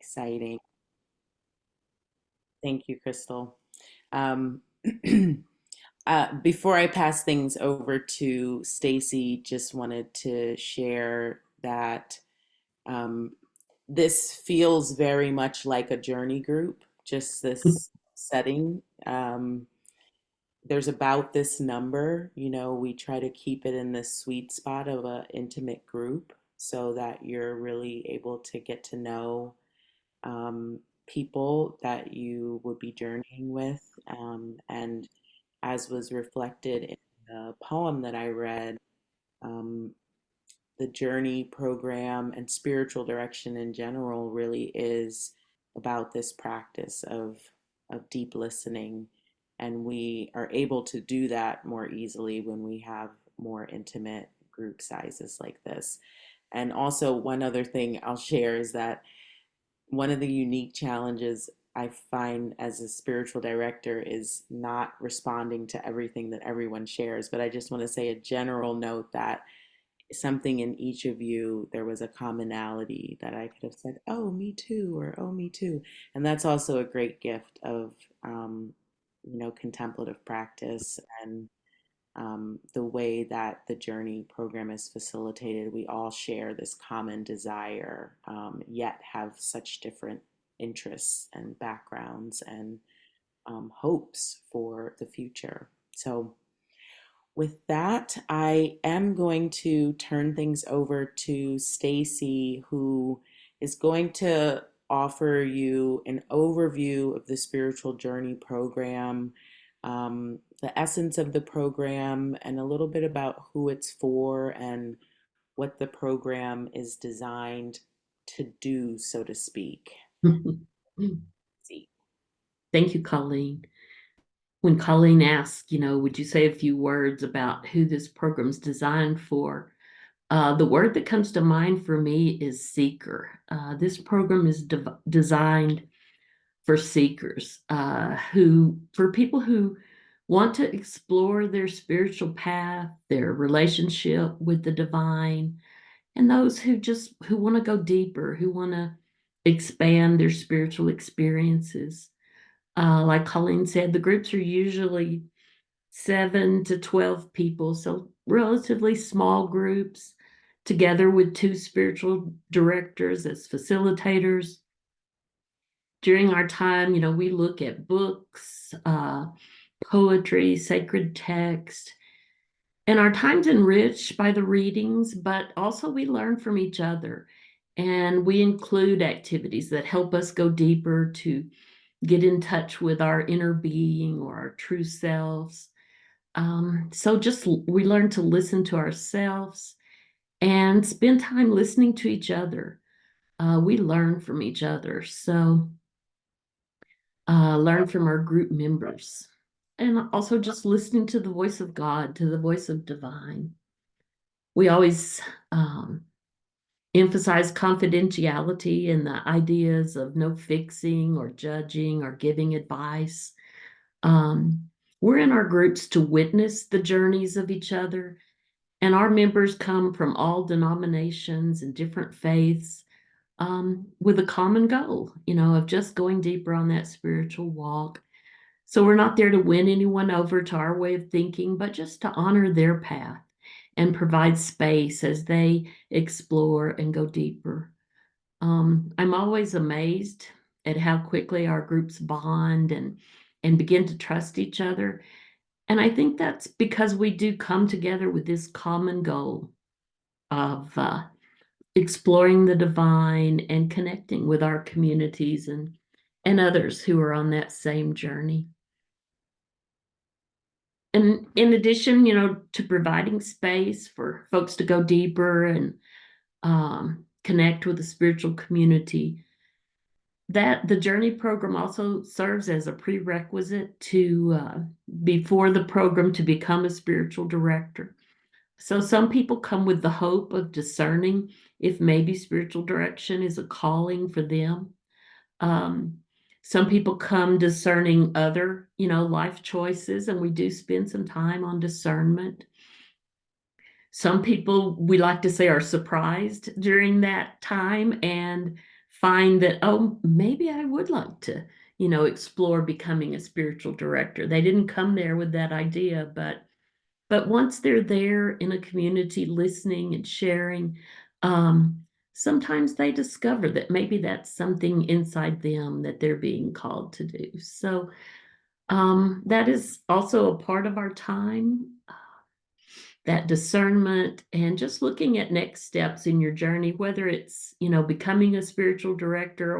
Exciting. Thank you, Crystal. Um, before I pass things over to Stacy, just wanted to share that um, this feels very much like a journey group, just this setting. There's about this number, we try to keep it in this sweet spot of an intimate group so that you're really able to get to know um, people that you would be journeying with. And as was reflected in the poem that I read, um, the journey program and spiritual direction in general really is about this practice of deep listening. And we are able to do that more easily when we have more intimate group sizes like this. And also, one other thing I'll share is that one of the unique challenges I find as a spiritual director is not responding to everything that everyone shares. But I just want to say a general note that something in each of you, there was a commonality that I could have said, oh, me too, or oh, me too. And that's also a great gift of, contemplative practice and the way that the journey program is facilitated. We all share this common desire, yet have such different interests and backgrounds and hopes for the future. So, with that, I am going to turn things over to Stacy, who is going to offer you an overview of the spiritual journey program, the essence of the program, and a little bit about who it's for and what the program is designed to do, so to speak. See. Thank you, Colleen. When Colleen asked, would you say a few words about who this program's designed for? The word that comes to mind for me is seeker. This program is designed for seekers, for people who want to explore their spiritual path, their relationship with the divine, and those who want to go deeper, who want to expand their spiritual experiences. Like Colleen said, the groups are usually 7 to 12 people, so relatively small groups, together with two spiritual directors as facilitators. During our time, we look at books, poetry, sacred text, and our time's enriched by the readings, but also we learn from each other. And we include activities that help us go deeper to get in touch with our inner being or our true selves. So just we learn to listen to ourselves and spend time listening to each other. We learn from each other. So learn from our group members. And also just listening to the voice of God, to the voice of divine. We always emphasize confidentiality and the ideas of no fixing or judging or giving advice. Um, we're in our groups to witness the journeys of each other, and our members come from all denominations and different faiths, with a common goal, of just going deeper on that spiritual walk. So we're not there to win anyone over to our way of thinking, but just to honor their path and provide space as they explore and go deeper. I'm always amazed at how quickly our groups bond and begin to trust each other. And I think that's because we do come together with this common goal of exploring the divine and connecting with our communities and others who are on that same journey. And in addition, to providing space for folks to go deeper and connect with the spiritual community, that the journey program also serves as a prerequisite to before the program to become a spiritual director. So some people come with the hope of discerning if maybe spiritual direction is a calling for them. Um, some people come discerning other, life choices, and we do spend some time on discernment. Some people, we like to say, are surprised during that time and find that, oh, maybe I would like to, explore becoming a spiritual director. They didn't come there with that idea, but once they're there in a community listening and sharing, sometimes they discover that maybe that's something inside them that they're being called to do. So that is also a part of our time, that discernment and just looking at next steps in your journey, whether it's, becoming a spiritual director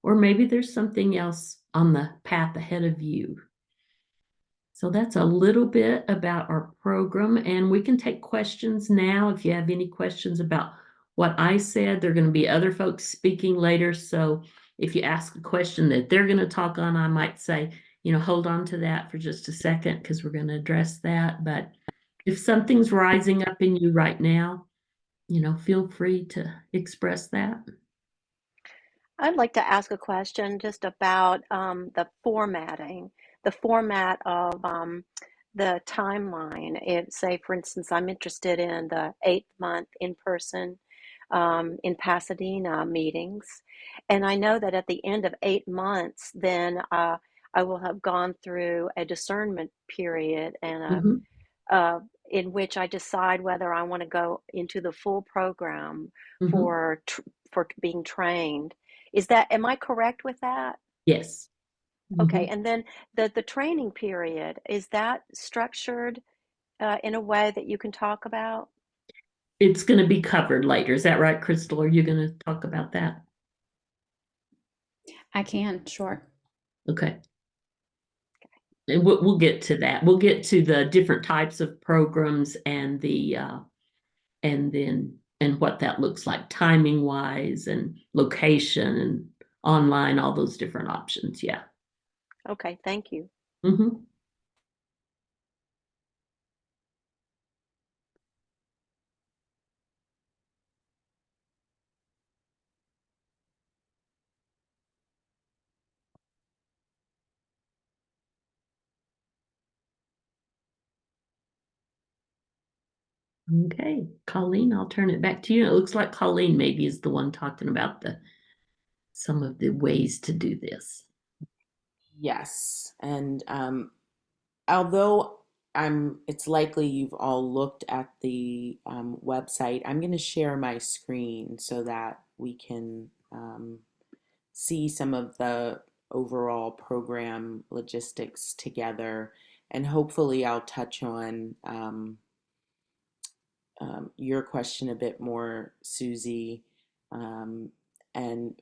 or maybe there's something else on the path ahead of you. So that's a little bit about our program, and we can take questions now if you have any questions about what I said. There are going to be other folks speaking later, so if you ask a question that they're going to talk on, I might say, hold on to that for just a second because we're going to address that. But if something's rising up in you right now, feel free to express that. I'd like to ask a question just about the format of the timeline. If, say, for instance, I'm interested in the 8th month in person in Pasadena meetings, and I know that at the end of 8 months, then I will have gone through a discernment period and Mhm. uh, in which I decide whether I want to go into the full program Mhm. for being trained. Am I correct with that? Yes. Okay, Mhm. and then the training period, is that structured in a way that you can talk about? It's going to be covered later. Is that right, Crystal? Are you going to talk about that? I can, sure. Okay. And we'll get to that. We'll get to the different types of programs and and what that looks like timing wise and location and online, all those different options. Yeah. Okay, thank you. Hmm. Okay, Colleen, I'll turn it back to you. It looks like Colleen maybe is the one talking about the some of the ways to do this. Yes. And although it's likely you've all looked at the website, I'm going to share my screen so that we can see some of the overall program logistics together. And hopefully, I'll touch on your question a bit more, Susie. Um,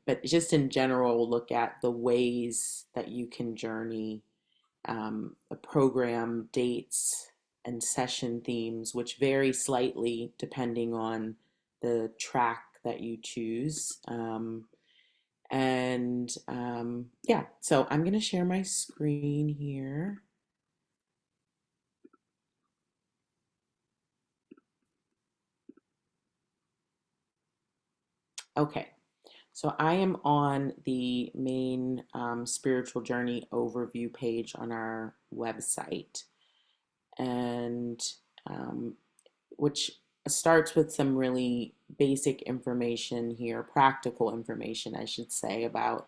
but just in general, look at the ways that you can journey, the program dates and session themes, which vary slightly depending on the track that you choose. Yeah, so I'm going to share my screen here. Okay, so I am on the main spiritual journey overview page on our website, and um, which starts with some really basic information here, practical information, I should say, about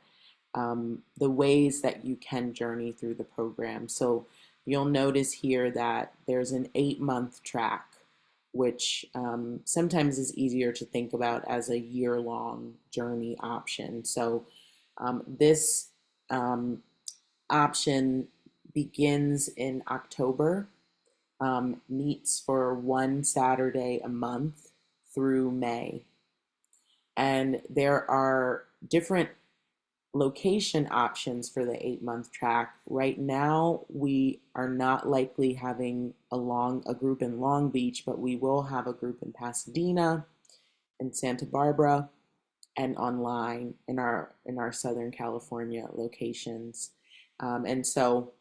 the ways that you can journey through the program. So you'll notice here that there's an 8 month track, which sometimes is easier to think about as a year-long journey option. So this um, option begins in October, meets for one Saturday a month through May. And there are different location options for the 8 month track. Right now, we are not likely having a group in Long Beach, but we will have a group in Pasadena and Santa Barbara and online in our Southern California locations. And so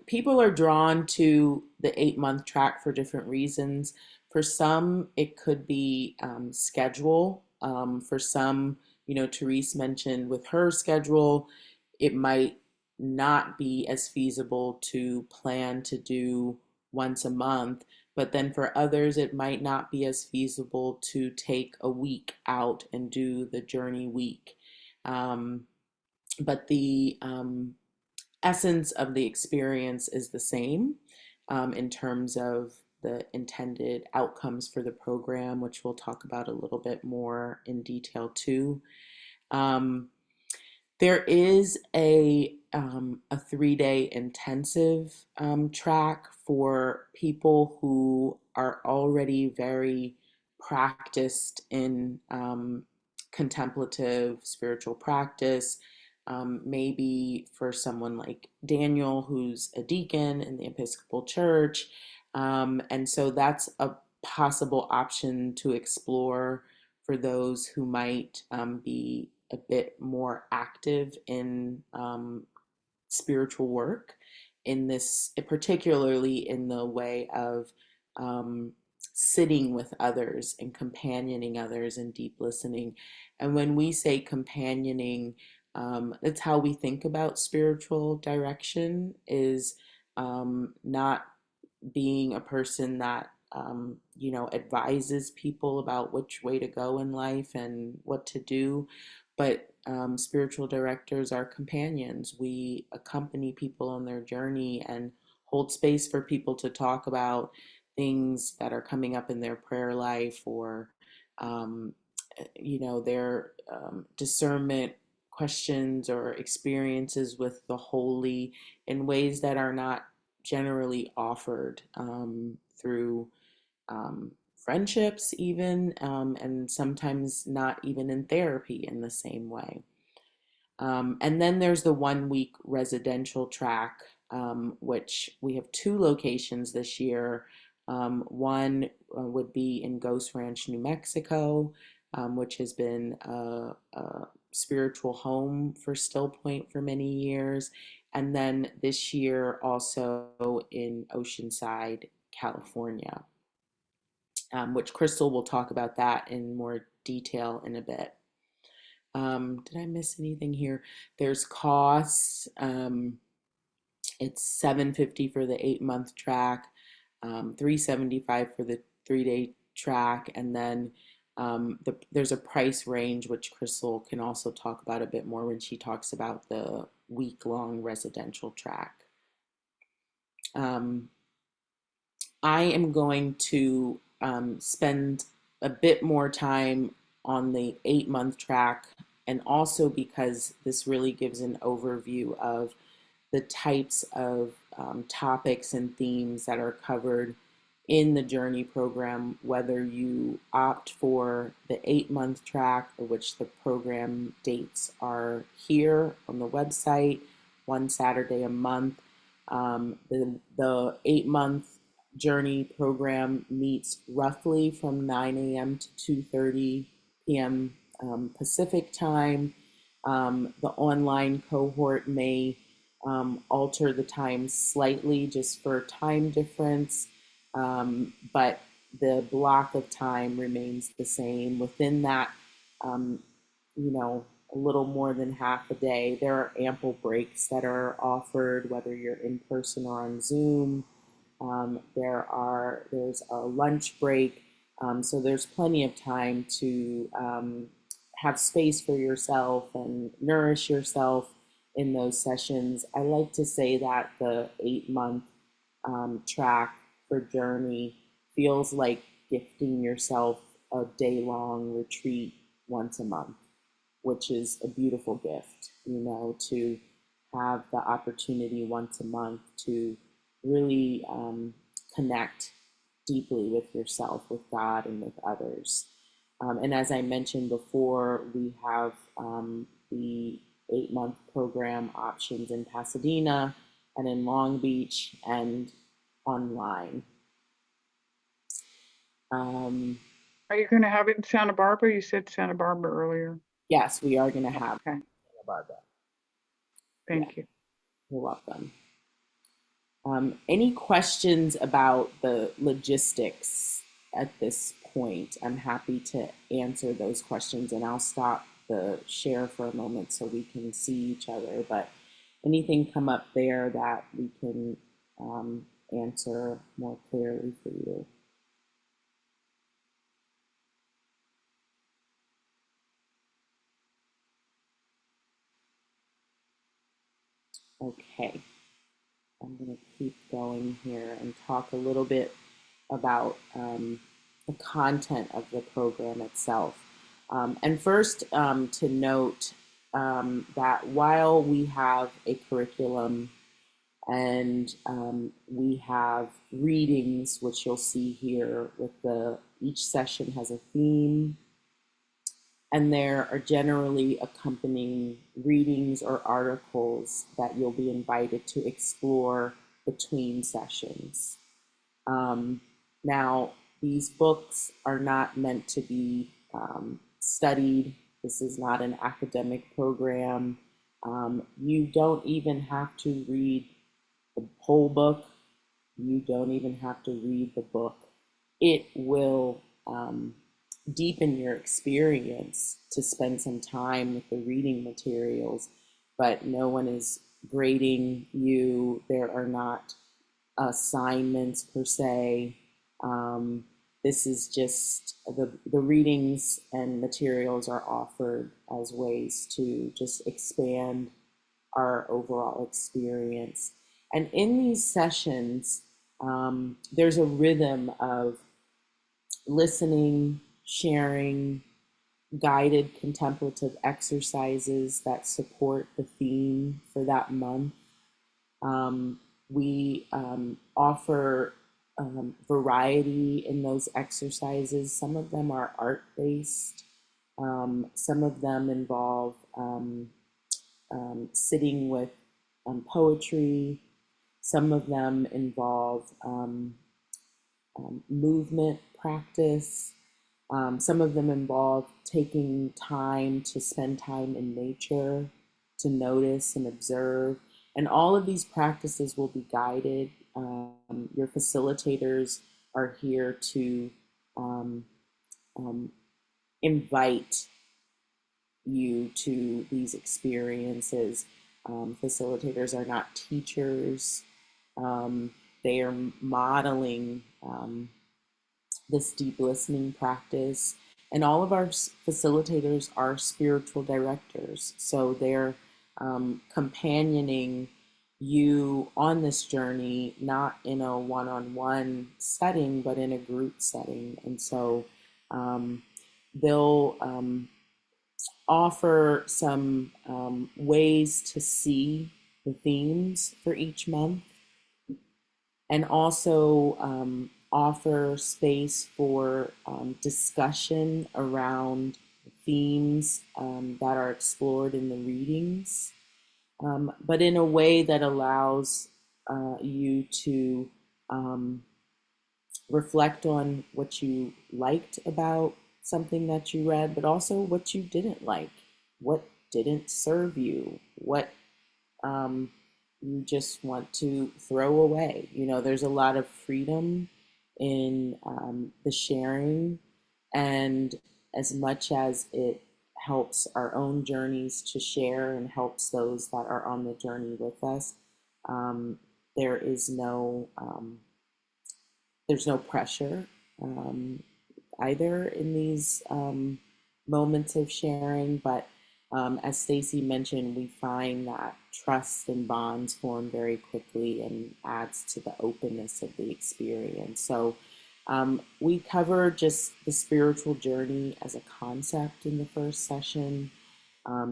people are drawn to the 8 month track for different reasons. For some, it could be schedule. For some, Therese mentioned with her schedule, it might not be as feasible to plan to do once a month. But then for others, it might not be as feasible to take a week out and do the journey week. Um, but the essence of the experience is the same in terms of the intended outcomes for the program, which we'll talk about a little bit more in detail too. Um, there is a 3 day intensive track for people who are already very practiced in contemplative spiritual practice. Maybe for someone like Daniel, who's a deacon in the Episcopal Church. And so that's a possible option to explore for those who might be a bit more active in spiritual work in this, particularly in the way of um, sitting with others and companioning others and deep listening. And when we say companioning, it's how we think about spiritual direction is not being a person that advises people about which way to go in life and what to do, but spiritual directors are companions. We accompany people on their journey and hold space for people to talk about things that are coming up in their prayer life or um, their discernment questions or experiences with the holy in ways that are not generally offered through friendships, even, and sometimes not even in therapy in the same way. And then there's the 1 week residential track, which we have two locations this year. One would be in Ghost Ranch, New Mexico, which has been a spiritual home for Stillpoint for many years. And then this year also in Oceanside, California, which Crystal will talk about that in more detail in a bit. Did I miss anything here? There's costs. It's $750 for the 8 month track, $375 for the 3 day track, and then there's a price range which Crystal can also talk about a bit more when she talks about the week-long residential track. I am going to spend a bit more time on the 8 month track, and also because this really gives an overview of the types of topics and themes that are covered in the Journey program, whether you opt for the 8 month track, which the program dates are here on the website, one Saturday a month. The 8 month Journey program meets roughly from 9 a.m. to 2:30 p.m. Pacific time. The online cohort may alter the time slightly just for time difference, but the block of time remains the same. Within that, um, a little more than half a day, there are ample breaks that are offered, whether you're in person or on Zoom. There's a lunch break, so there's plenty of time to have space for yourself and nourish yourself in those sessions. I like to say that the 8 month track for Journey feels like gifting yourself a day long retreat once a month, which is a beautiful gift, to have the opportunity once a month to really connect deeply with yourself, with God, and with others. And as I mentioned before, we have the 8 month program options in Pasadena and in Long Beach and online. Are you going to have it in Santa Barbara? You said Santa Barbara earlier. Yes, we are going to have Okay, Santa Barbara. thank you. You're welcome. Any questions about the logistics at this point? I'm happy to answer those questions, and I'll stop the share for a moment so we can see each other. But anything come up there that we can answer more clearly for you. Okay, I'm going to keep going here and talk a little bit about the content of the program itself. And first, to note that while we have a curriculum and we have readings, which you'll see here with each session has a theme, and there are generally accompanying readings or articles that you'll be invited to explore between sessions. Now, these books are not meant to be studied. This is not an academic program. You don't even have to read the whole book. You don't even have to read the book. It will deepen your experience to spend some time with the reading materials, but no one is grading you. There are not assignments per se. This is just the readings and materials are offered as ways to just expand our overall experience. And in these sessions, there's a rhythm of listening, sharing, guided contemplative exercises that support the theme for that month. We offer variety in those exercises. Some of them are art based, some of them involve sitting with poetry, some of them involve movement practice. Some of them involve taking time to spend time in nature, to notice and observe. And all of these practices will be guided. Your facilitators are here to um, um, invite you to these experiences. Facilitators are not teachers. They are modeling this deep listening practice. And all of our facilitators are spiritual directors. So they're companioning you on this journey, not in a one on one setting, but in a group setting. And so they'll offer some ways to see the themes for each month and also offer space for discussion around themes that are explored in the readings, but in a way that allows you to reflect on what you liked about something that you read, but also what you didn't like, what didn't serve you, what um, you just want to throw away. You know, there's a lot of freedom in the sharing, and as much as it helps our own journeys to share and helps those that are on the journey with us, um, there is no there's no pressure um, either in these moments of sharing, but as Stacy mentioned, we find that trust and bonds form very quickly and adds to the openness of the experience. So we cover just the spiritual journey as a concept in the first session.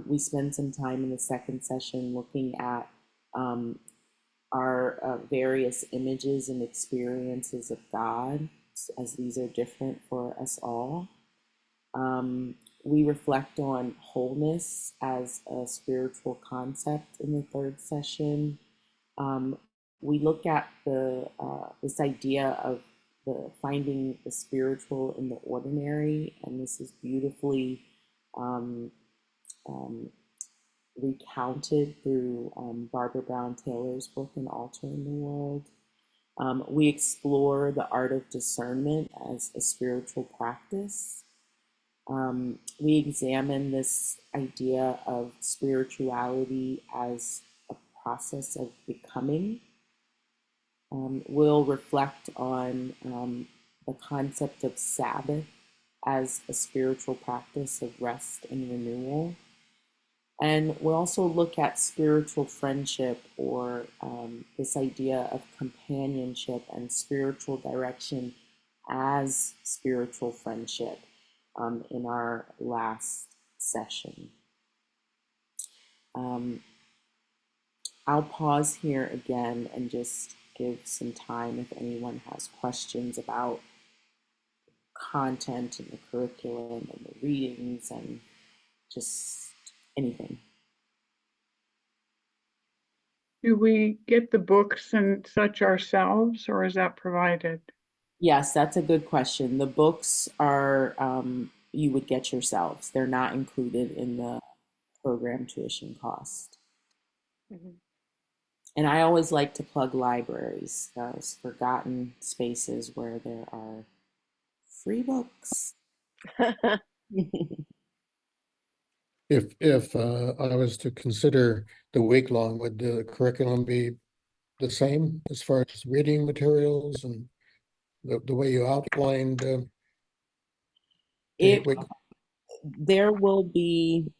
We spend some time in the second session looking at our various images and experiences of God, as these are different for us all. Um, we reflect on wholeness as a spiritual concept in the third session. Um, we look at this idea of finding the spiritual in the ordinary, and this is beautifully um, um, recounted through Barbara Brown Taylor's book, An Altar in the World. We explore the art of discernment as a spiritual practice. We examine this idea of spirituality as a process of becoming. We'll reflect on the concept of Sabbath as a spiritual practice of rest and renewal. And we'll also look at spiritual friendship, or this idea of companionship and spiritual direction as spiritual friendship in our last session. Um, I'll pause here again and just give some time if anyone has questions about content and the curriculum and the readings and just anything. Do we get the books and such ourselves, or is that provided? Yes, that's a good question. The books are, you would get yourselves. They're not included in the program tuition cost. Mhm. And I always like to plug libraries, those forgotten spaces where there are free books. If I was to consider the week long, would the curriculum be the same as far as reading materials and the way you outlined the It 8 week? there will be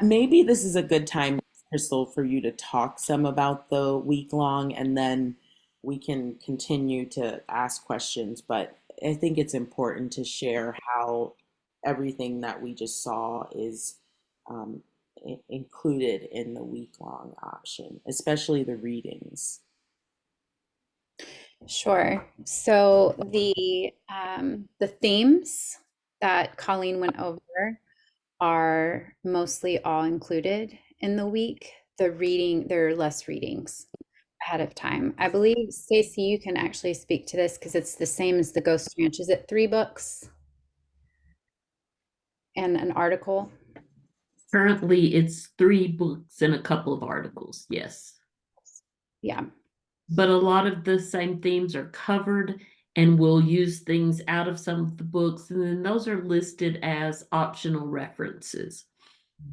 maybe this is a good time, Crystal, for you to talk some about the week long, and then we can continue to ask questions. But I think it's important to share how everything that we just saw is um, included in the week long option, especially the readings. Sure. So the themes that Colleen went over are mostly all included in the week. There are less readings ahead of time. I believe, Stacy, you can actually speak to this because it's the same as the Ghost Ranch. Is it 3 books and an article? Currently, it's 3 books and a couple of articles, yes. Yeah. But a lot of the same themes are covered, and we'll use things out of some of the books, and then those are listed as optional references.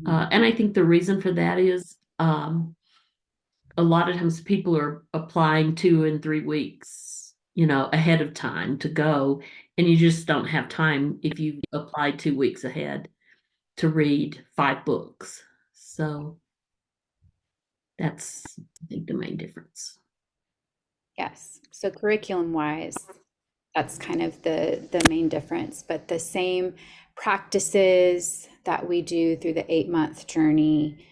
And I think the reason for that is a lot of times people are applying 2 and 3 weeks, ahead of time to go, and you just don't have time if you apply 2 weeks ahead to read 5 books. So that's, I think, the main difference. Yes. So curriculum wise, that's kind of the main difference, but the same practices that we do through the 8 month journey,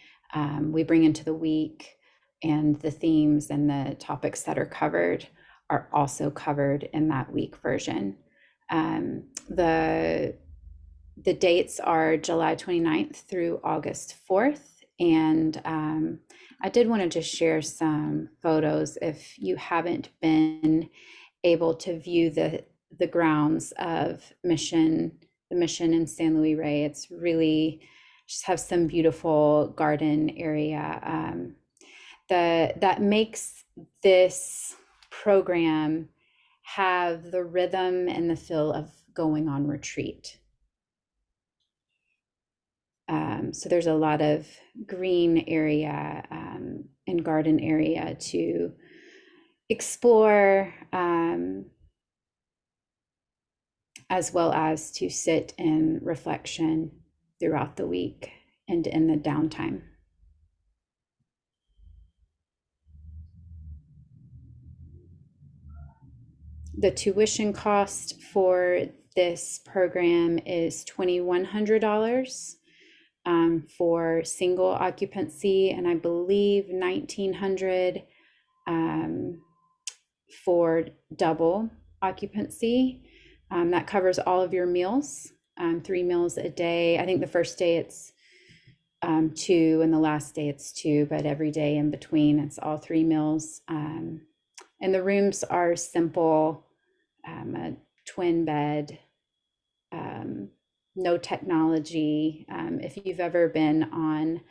we bring into the week, and the themes and the topics that are covered are also covered in that week version. The dates are July 29th through August 4th. And I did want to just share some photos if you haven't been able to view the grounds of the mission in San Luis Rey. It's really just have some beautiful garden area that makes this program have the rhythm and the feel of going on retreat. So there's a lot of green area and garden area to explore, as well as to sit in reflection throughout the week and in the downtime. The tuition cost for this program is $2,100 for single occupancy, and I believe $1,900 for double occupancy. That covers all of your meals, 3 meals a day. I think the first day it's 2, and the last day it's 2, but every day in between it's all 3 meals. And the rooms are simple, a twin bed, no technology. If you've ever been on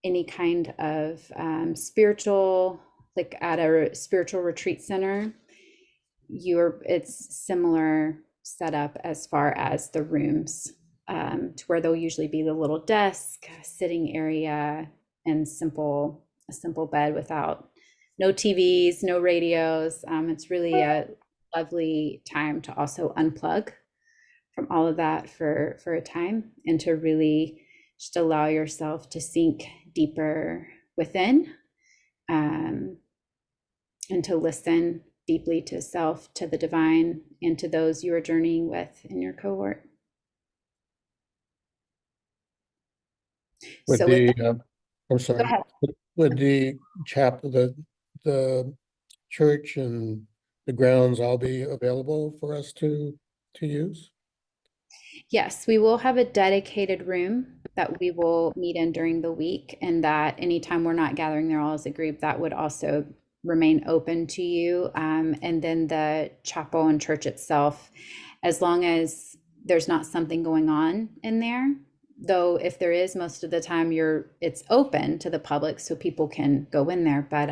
any kind of spiritual, like at a spiritual retreat center, it's similar setup as far as the rooms, to where there'll usually be the little desk, sitting area, and a simple bed without no TVs, no radios. It's really a lovely time to also unplug from all of that for a time, and to really just allow yourself to sink deeper within, um, and to listen deeply to self, to the divine, and to those you are journeying with in your cohort. Would So with the, that, I'm go sorry, ahead. would the the church and the grounds all be available for us to use? Yes, we will have a dedicated room that we will meet in during the week, and that anytime we're not gathering there all as a group, that would also remain open to you. And then the chapel and church itself, as long as there's not something going on in there, though if there is, most of the time it's open to the public so people can go in there, but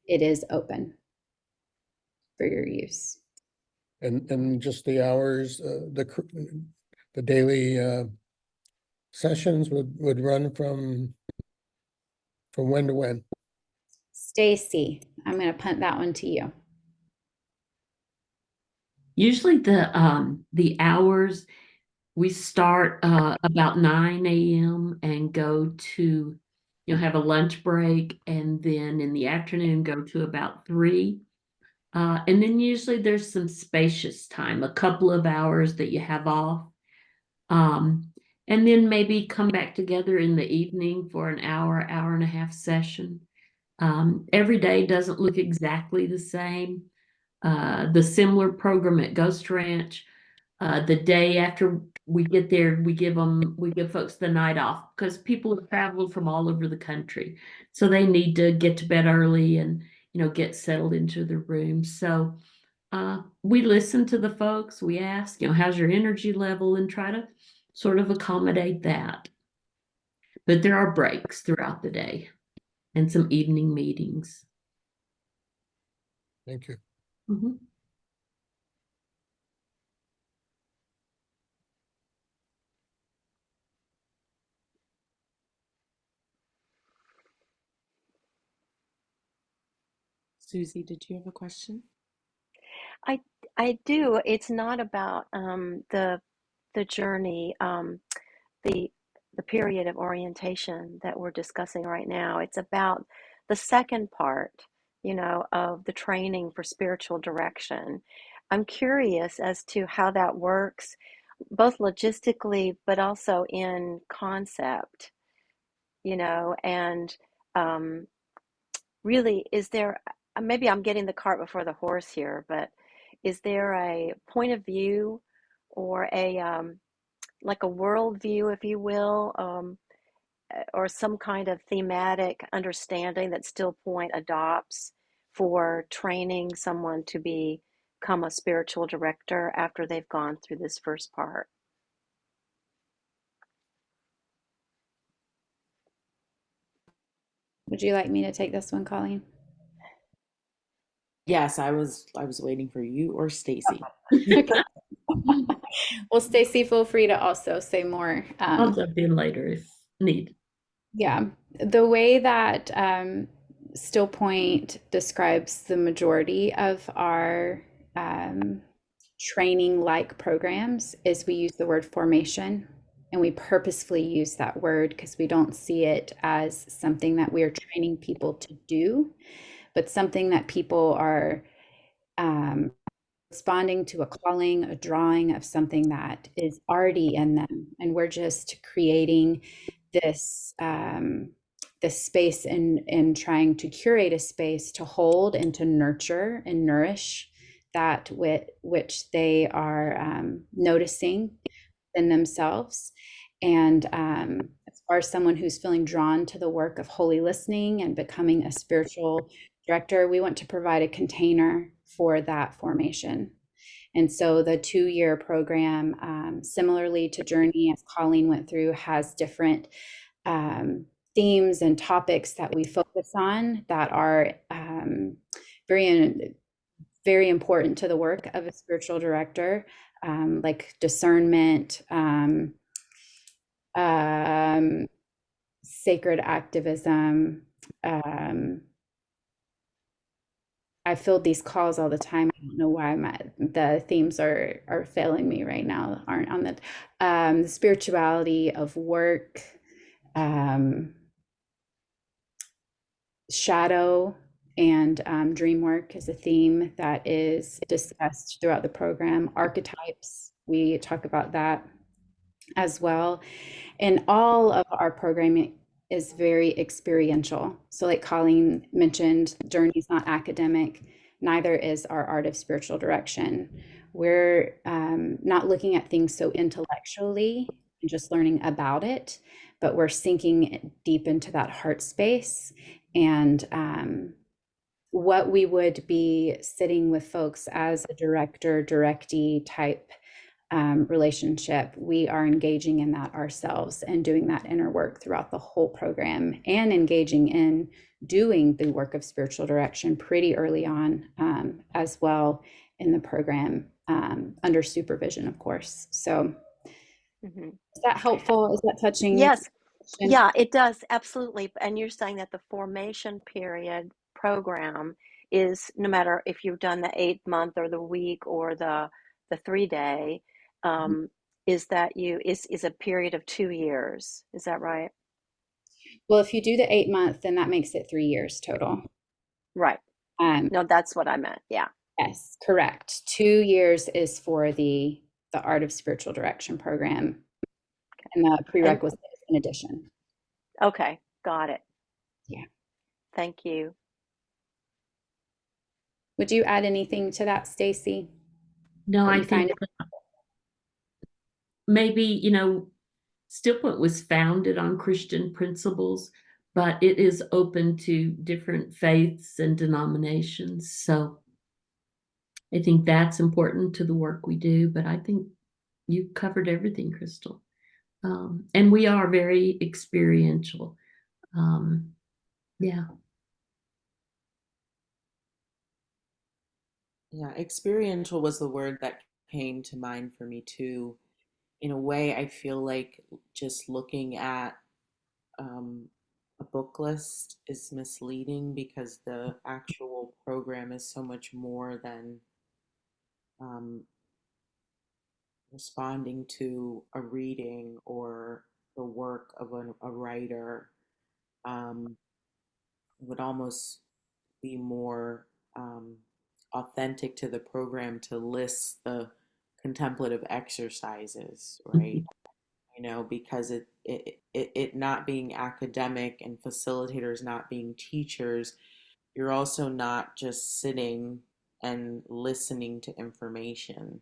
it is open for your use. And just the hours, the daily sessions would run from when to when? Stacy, I'm going to punt that one to you. Usually the hours, we start about 9 a.m. and go to, have a lunch break, and then in the afternoon go to about 3. And then usually there's some spacious time, a couple of hours that you have off. Um, and then maybe come back together in the evening for an hour and a half session. Every day doesn't look exactly the same. The similar program at Ghost Ranch, the day after we get there, we give folks the night off because people have traveled from all over the country. So they need to get to bed early and, get settled into their rooms. So we listen to the folks, we ask, how's your energy level, and try to sort of accommodate that. But there are breaks throughout the day and some evening meetings. Thank you. Mhm. Susie, did you have a question? I I do. It's not about the journey, the the period of orientation that we're discussing right now. It's about the second part, of the training for spiritual direction. I'm curious as to how that works, both logistically but also in concept, and um, really, is there, maybe I'm getting the cart before the horse here, but is there a point of view or like a world view, if you will, or some kind of thematic understanding that Stillpoint adopts for training someone to become a spiritual director after they've gone through this first part? Would you like me to take this one, Colleen? Yes, I was waiting for you or Stacy. Okay. Well, Stacy, feel free to also say more. I'll jump in later if need. Yeah, the way that Still Point describes the majority of our training like programs is we use the word formation, and we purposefully use that word because we don't see it as something that we're training people to do, but something that people are um, responding to a calling, a drawing of something that is already in them, and we're just creating this this space and trying to curate a space to hold and to nurture and nourish that which they are noticing in themselves. And as far as someone who's feeling drawn to the work of holy listening and becoming a spiritual director, we want to provide a container for that formation. And so the 2-year program, similarly to Journey, as Colleen went through, has different themes and topics that we focus on that are very, very important to the work of a spiritual director, like discernment, sacred activism, I filled these calls all the time. I don't know why the themes are failing me right now, aren't on the spirituality of work, um, shadow and dream work is a theme that is discussed throughout the program. Archetypes, we talk about that as well. And all of our programming is very experiential. So, like Colleen mentioned, journey is not academic, neither is our art of spiritual direction. We're not looking at things so intellectually and just learning about it, but we're sinking deep into that heart space. And what we would be sitting with folks as a director, directee type relationship, we are engaging in that ourselves and doing that inner work throughout the whole program and engaging in doing the work of spiritual direction pretty early on as well in the program under supervision, of course. So Mhm. is that helpful? Is that touching? Yes, yeah, it does, absolutely. And you're saying that the formation period program is no matter if you've done the 8 month or the week or the 3 day, is that is a period of 2 years. Is that right? Well, if you do the 8 month, then that makes it 3 years total. Right. Um, No, that's what I meant. Yeah. yes, correct. 2 years is for the Art of Spiritual Direction program, and the And prerequisite is in addition. okay, got it. Yeah. Thank you. Would you add anything to that, Stacy? No, What I you find? think maybe, Stillpoint was founded on Christian principles, but it is open to different faiths and denominations. So I think that's important to the work we do, but I think you covered everything, Crystal. And we are very experiential. Yeah. Yeah, experiential was the word that came to mind for me too. In a way, I feel like just looking at um, a book list is misleading because the actual program is so much more than um, responding to a reading or the work of a writer. It would almost be more authentic to the program to list the contemplative exercises, right? Because it not being academic and facilitators not being teachers, you're also not just sitting and listening to information.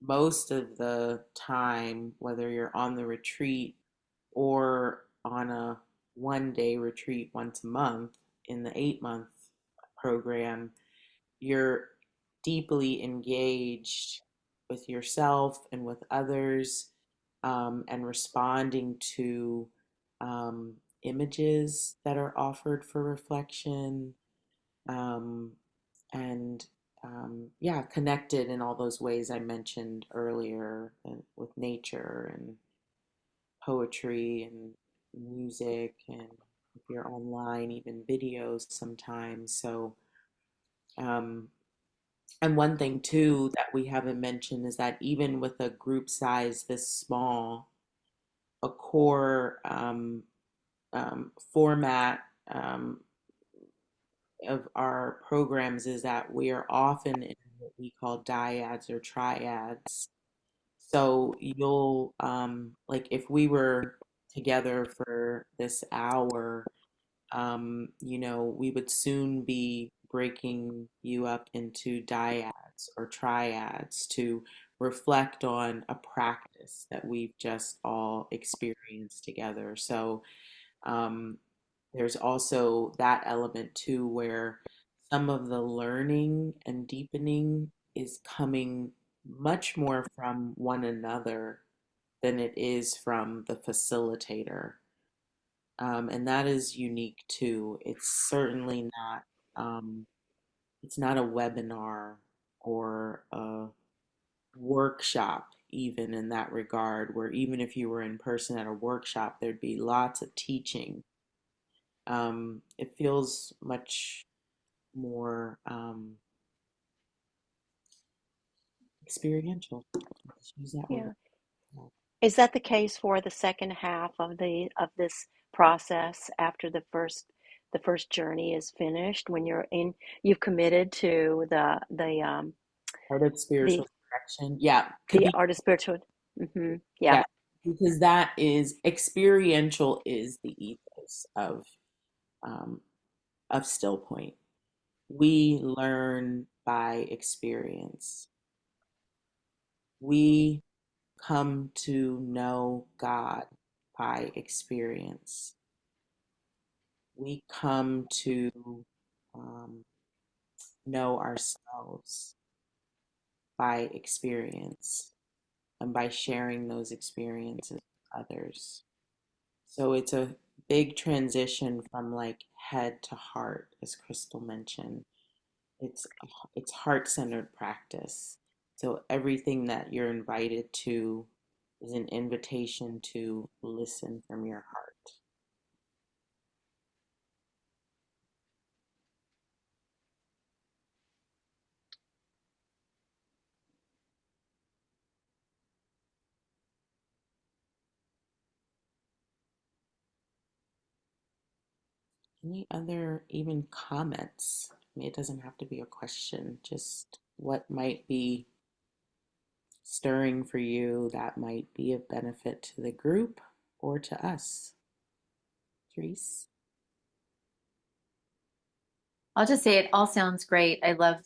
Most of the time, whether you're on the retreat or on a 1 day retreat once a month in the 8 month program, you're deeply engaged with yourself and with others, and responding to images that are offered for reflection, um, and yeah, connected in all those ways I mentioned earlier, and with nature and poetry and music, and if you're online, even videos sometimes. So, um, and one thing too that we haven't mentioned is that even with a group size this small, a core format of our programs is that we are often in what we call dyads or triads. So you'll, like if we were together for this hour, we would soon be breaking you up into dyads or triads to reflect on a practice that we've just all experienced together. So um, there's also that element too, where some of the learning and deepening is coming much more from one another than it is from the facilitator. And that is unique too. Um, it's not a webinar or a workshop, even in that regard, where even if you were in person at a workshop, there'd be lots of teaching. It feels much more experiential. Let's use that word. Yeah. Is that the case for the second half of this process after the first journey is finished, when you've committed to Art of the spiritual direction. Yeah, could the be. art of spiritual. Yeah. Yeah, because that is experiential is the ethos um, of Stillpoint. We learn by experience. We come to know God by experience. We come to um, know ourselves by experience and by sharing those experiences with others. So it's a big transition from like head to heart, as Crystal mentioned. It's it's heart-centered practice. So everything that you're invited to is an invitation to listen from your heart. Any other even comments? I mean, it doesn't have to be a question, just what might be stirring for you that might be of benefit to the group or to us. Therese? I'll just say it all sounds great. I love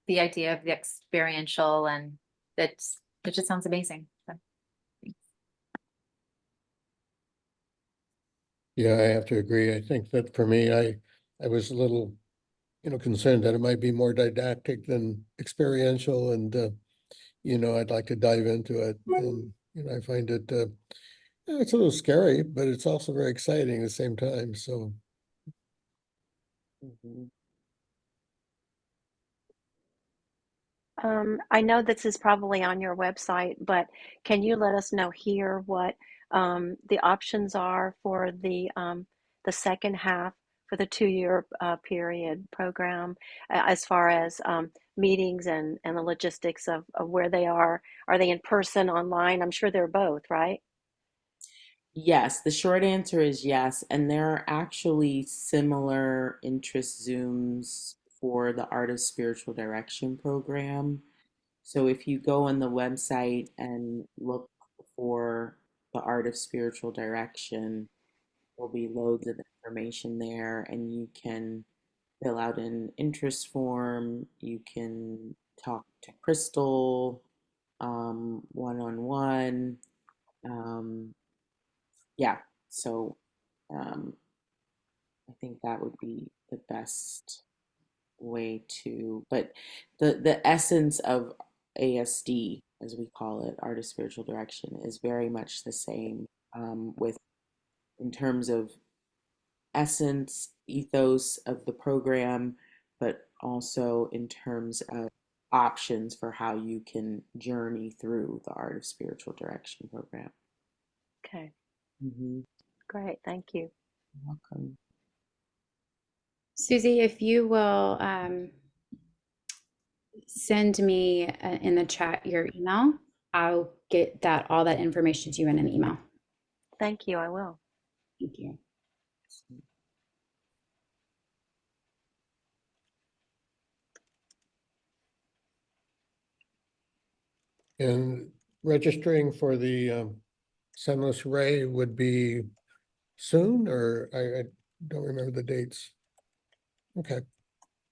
the idea of the experiential, and it just sounds amazing. So, thanks. Yeah, I have to agree. I think that for me, I was a little, concerned that it might be more didactic than experiential, and I'd like to dive into it. And I find it it's a little scary, but it's also very exciting at the same time. So Mhm. I know this is probably on your website, but can you let us know here what the options are for the second half for the 2-year period program, as far as meetings and the logistics of where they are? Are they in person, online? I'm sure they're both, right? Yes, the short answer is yes. And there are actually similar interest Zooms for the Art of Spiritual Direction program. So if you go on the website and look for the Art of Spiritual Direction, there'll be loads of information there, and you can fill out an interest form. You can talk to Crystal one on one. Yeah, so um, I think that would be the best way to, but the essence of ASD, as we call it, Art of Spiritual Direction, is very much the same with in terms of essence, ethos of the program, but also in terms of options for how you can journey through the Art of Spiritual Direction program. Okay, Mm-hmm. great. Thank you. Welcome. Susie, if you will send me in the chat your email, I'll get all that information to you in an email. Thank you. I will. Thank you. and registering for the Sunless Ray would be soon, or I don't remember the dates. Okay.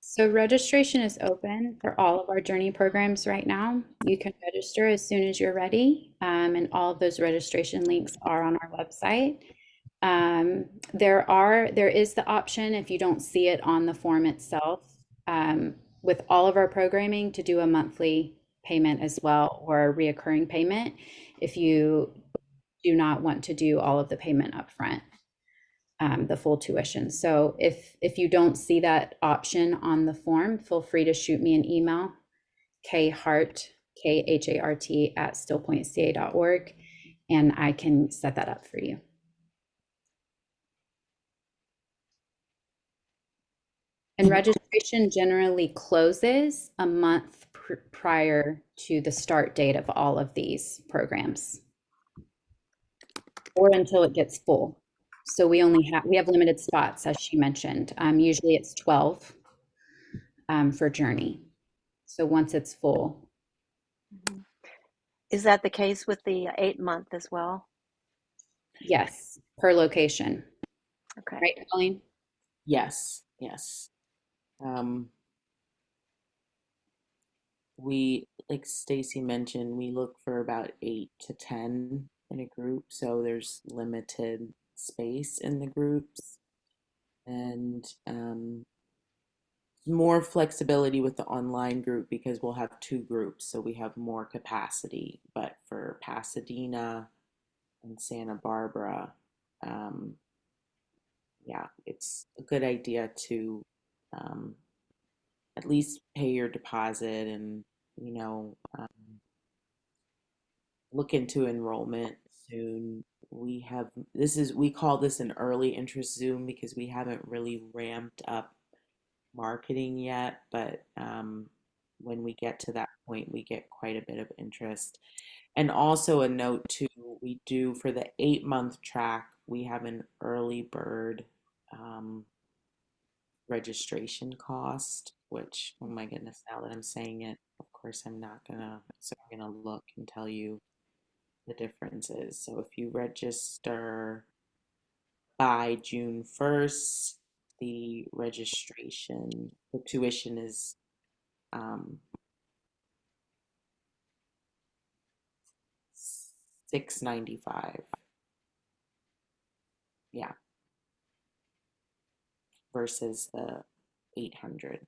So registration is open for all of our journey programs right now. You can register as soon as you're ready, and all of those registration links are on our website. There is the option, if you don't see it on the form itself, with all of our programming, to do a monthly payment as well, or a reoccurring payment if you do not want to do all of the payment upfront, the full tuition. So if you don't see that option on the form, feel free to shoot me an email, khart, khart @stillpointca.org, and I can set that up for you. And registration generally closes a month prior to the start date of all of these programs, or until it gets full. So we have limited spots, as she mentioned. Usually it's 12 for Journey. So once it's full, Is that the case with the 8-month as well? yes, per location. Okay. Right, Colleen? Yes, yes. We, like Stacy mentioned, we look for about 8 to 10 in a group, so there's limited space in the groups, and more flexibility with the online group because we'll have 2 groups, so we have more capacity. But for Pasadena and Santa Barbara, um, yeah, it's a good idea to um, at least pay your deposit and, you know, look into enrollment soon. We call this an early interest Zoom because we haven't really ramped up marketing yet, but when we get to that point, we get quite a bit of interest. And also a note too, we do for the 8-month track, we have an early bird um, registration cost, which, oh my goodness, now that I'm saying it, of course I'm not gonna, so I'm gonna look and tell you the differences. So if you register by June 1st, the tuition is um, $695. Yeah, versus the 800.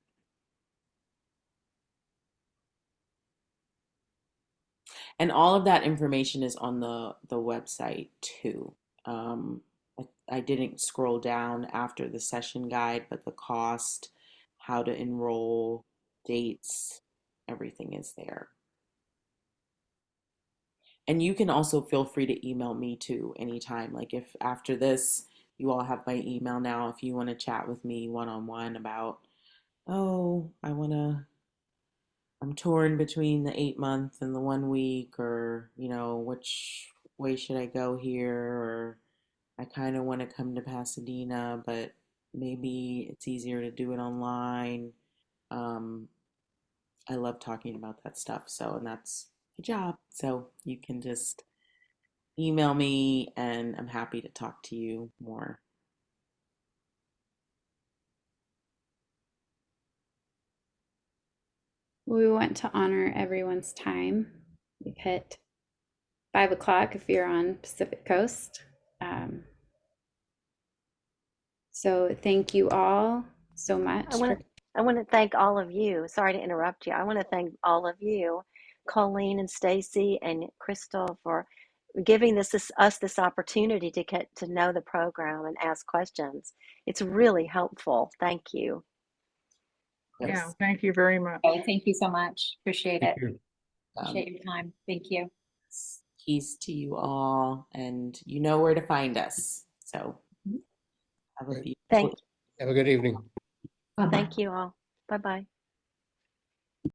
And all of that information is on the website too. I didn't scroll down after the session guide, but the cost, how to enroll, dates, everything is there. And you can also feel free to email me too anytime. Like if after this, you all have my email now, if you want to chat with me one on one about, oh, I'm torn between the 8-month and the 1 week, or, which way should I go here? Or I kind of want to come to Pasadena, but maybe it's easier to do it online. Um, I love talking about that stuff. So, and that's the job. So you can just email me and I'm happy to talk to you more. We want to honor everyone's time. We've hit 5 o'clock if you're on Pacific Coast. So thank you all so much I want to thank all of you. Sorry to interrupt you. I want to thank all of you, Colleen and Stacy and Crystal, for giving us this opportunity to get to know the program and ask questions. It's really helpful. Thank you. Yeah, Yes. thank you very much. Okay, thank you so much. Appreciate Thank it. you. Appreciate your time. Thank you. Peace to you all, and you know where to find us. So have a Right. beautiful Thank Have a good evening. Bye-bye. thank you all. Bye-bye.